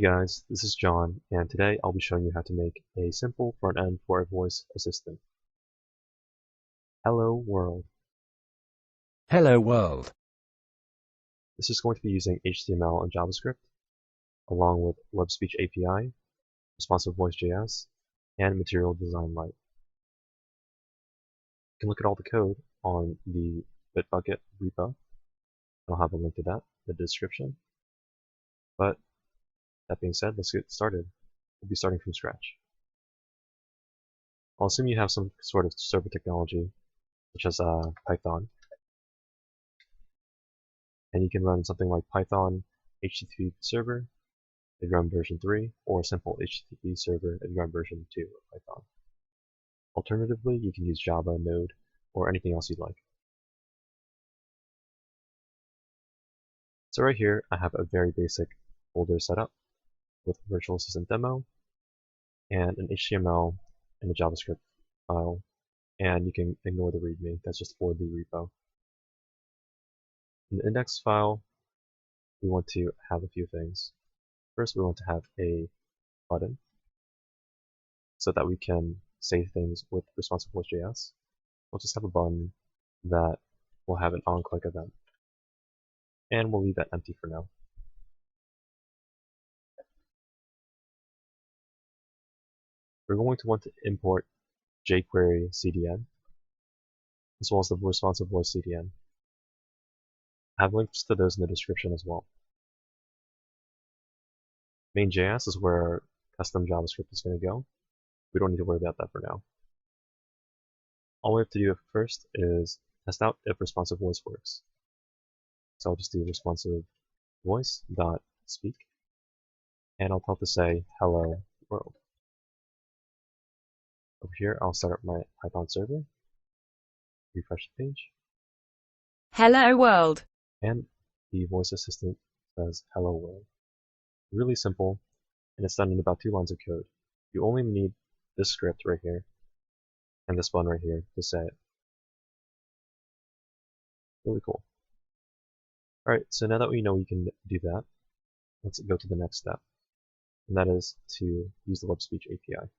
Guys, this is John, and today I'll be showing you how to make a simple front end for a voice assistant. Hello World. Hello World. This is going to be using HTML and JavaScript, along with Web Speech API, Responsive Voice.js, and Material Design Lite. You can look at all the code on the Bitbucket repo. I'll have a link to that in the description. But that being said, let's get started. We'll be starting from scratch. I'll assume you have some sort of server technology, such as Python. And you can run something like Python HTTP server if you run version 3, or a simple HTTP server if you run version 2 of Python. Alternatively, you can use Java, Node, or anything else you'd like. So right here, I have a very basic folder set up with Virtual Assistant Demo and an HTML and a JavaScript file, and you can ignore the README, that's just for the repo. In the index file, we want to have a few things. First, we want to have a button so that we can say things with Responsive Voice.js. We'll just have a button that will have an on-click event. And we'll leave that empty for now. We're going to want to import jQuery CDN, as well as the Responsive Voice CDN. I have links to those in the description as well. Main.js is where our custom JavaScript is going to go. We don't need to worry about that for now. All we have to do first is test out if responsive voice works. So I'll just do responsive voice dot speak, and I'll tell it to say hello world. Over here, I'll start up my Python server, refresh the page, Hello World. and the voice assistant says hello world. Really simple, and it's done in about 2 lines of code. You only need this script right here and this button right here to say it. Really cool. Alright, so now that we know we can do that, let's go to the next step, and that is to use the Web Speech API.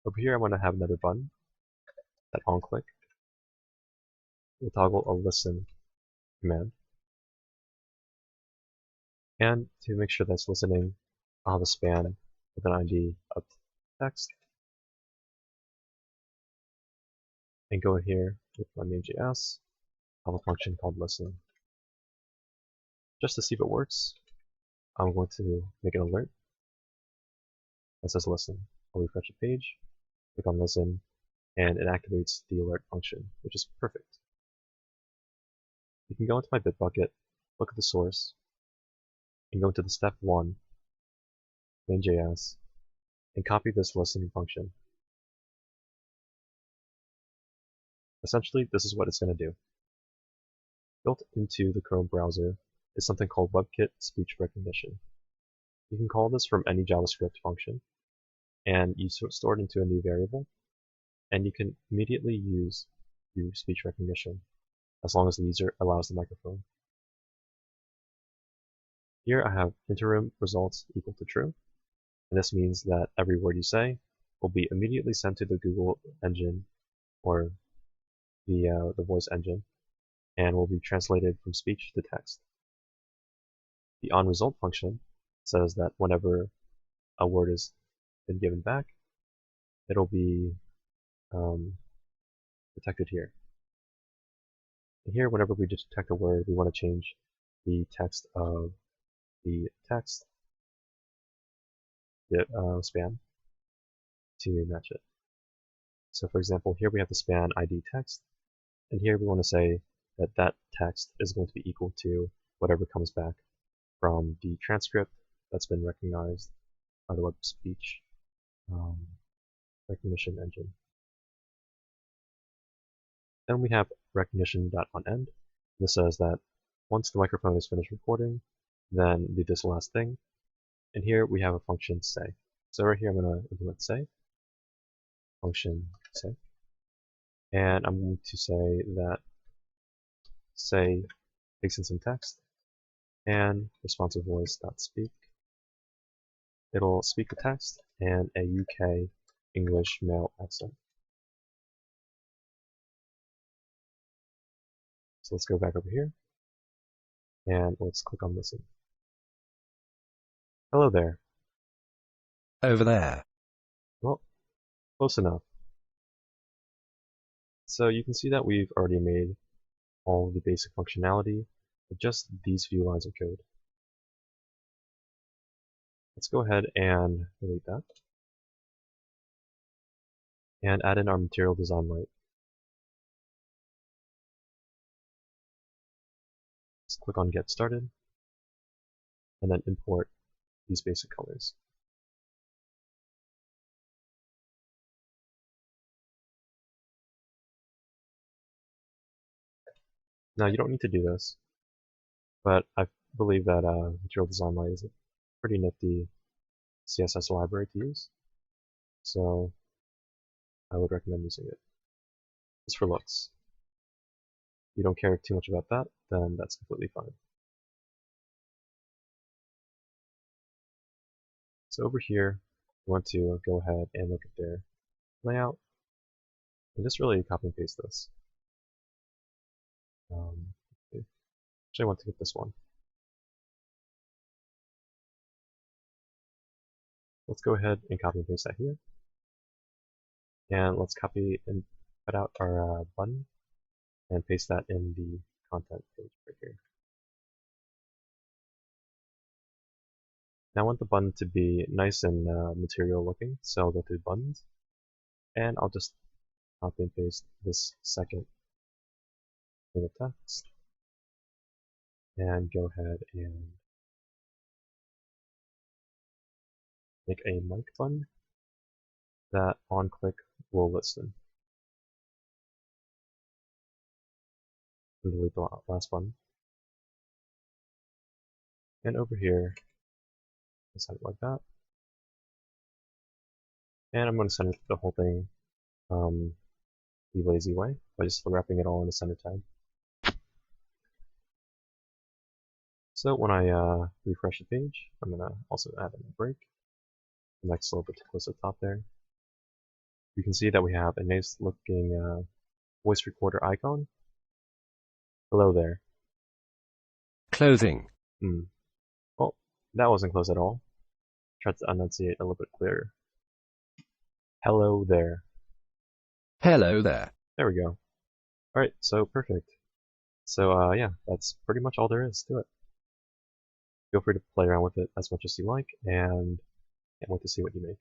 Over here, I want to have another button that on click will toggle a listen command. And to make sure that's listening, I'll have a span with an ID of text. And go in here with my main.js, I'll have a function called listen. Just to see if it works, I'm going to make an alert that says listen. I'll refresh the page, click on listen, and it activates the alert function, which is perfect. You can go into my Bitbucket, look at the source, and go into the step 1, main.js, and copy this listen function. Essentially, this is what it's going to do. Built into the Chrome browser is something called WebKit Speech Recognition. You can call this from any JavaScript function, and you store it into a new variable, and you can immediately use your speech recognition as long as the user allows the microphone. Here I have interim results equal to true, and this means that every word you say will be immediately sent to the Google engine or the voice engine, and will be translated from speech to text. The onResult function says that whenever a word has been given back, it'll be detected here. And here, whenever we detect a word, we want to change the text of the text, the span, to match it. So for example, here we have the span ID text, and here we want to say that that text is going to be equal to whatever comes back from the transcript that's been recognized by the Web Speech recognition engine. Then we have recognition.onEnd. This says that once the microphone is finished recording, then do this last thing. And here we have a function say. So right here I'm going to implement say, function say. And I'm going to say that say takes in some text and responsive voice.speak. It'll speak the text and a UK English male accent. So let's go back over here and let's click on listen. Hello there. Over there. Well, close enough. So you can see that we've already made all of the basic functionality with just these few lines of code. Let's go ahead and delete that and add in our material design light. Let's click on Get Started and then import these basic colors. Now you don't need to do this, but I believe that Material Design Light is a pretty nifty CSS library to use, so I would recommend using it. Just for looks. If you don't care too much about that, then that's completely fine. So over here, we want to go ahead and look at their layout, and just really copy and paste this. Actually, I want to get this one. Let's go ahead and copy and paste that here. And let's copy and cut out our button and paste that in the content page right here. Now I want the button to be nice and material looking, so I'll go through buttons, and I'll just copy and paste this second thing of text, and go ahead and make a mic button that on click will listen. And delete the last button. And over here, let's have it like that. And I'm going to center the whole thing the lazy way by just wrapping it all in a center tag. So when I refresh the page, I'm going to also add in a break. Next a little bit close to the top there. You can see that we have a nice looking voice recorder icon. Hello there. Clothing. Well, that wasn't close at all. Try to enunciate a little bit clearer. Hello there. Hello there. There we go. Alright, so perfect. So yeah, that's pretty much all there is to it. Feel free to play around with it as much as you like, and can't wait to see what you make.